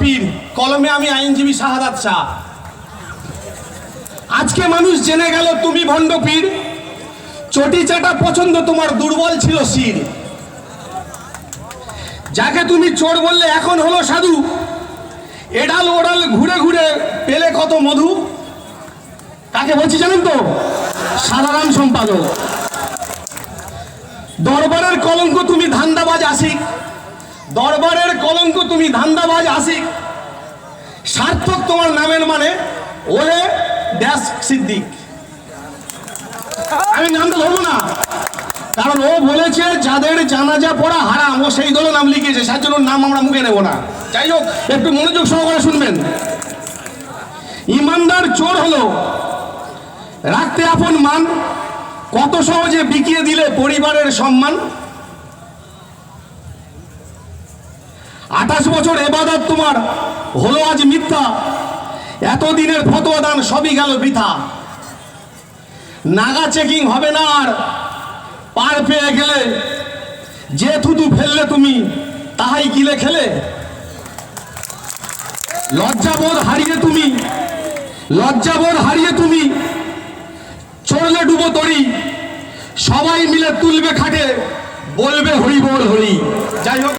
পীর, কলমে আমি আইনজীবী শাহাদাত শাহ। আজকে মানুষ জেনে গেল তুমি ভণ্ড পীর। চটি চাটা পছন্দ তোমার, দুর্বল ছিল শির। যাকে তুমি চোর বললে এখন হলো সাধু। এডাল ওডাল ঘুরে ঘুরে পেলে কত মধু। কাকে বলছি জানেন তো? সাধারণ সম্পাদক। দরবারের কলঙ্ক তুমি ধান্দাবাজ আশিক। দরবারের কলঙ্ক তুমি ধান্দাবাজ আশিক। সার্থক তোমার নামের মানে ওরে ড্যাশ সিদ্দিক। আমি নামটা ধরবো না, কারণ ও বলেছে যাদের জানাজা পড়া হারাম, ও সেই দলে নাম লিখিয়েছে, সেই জন্য নাম আমরা মুখে নেব না। যাই হোক, একটু মনোযোগ সহকারে শুনবেন। ইমানদার চোর হলো রাখতে আপন মান, কত সহজে বিকিয়ে দিলে পরিবারের সম্মান। 28 বছর এবাদত তোমার হলো আজ মিথ্যা, এতদিনের ফতোয়া দান সবই গেল বৃথা। নাগা চেকিং হবে না আর পার পেয়ে গেলে, যে থুতু ফেললে তুমি তাহাই গিলে খেলে। লজ্জাবোধ হারিয়ে তুমি চড়লে ডুবো তরি। সবাই মিলে তুলবে খাটে, বলবে হরি বল হরি। যাই হোক।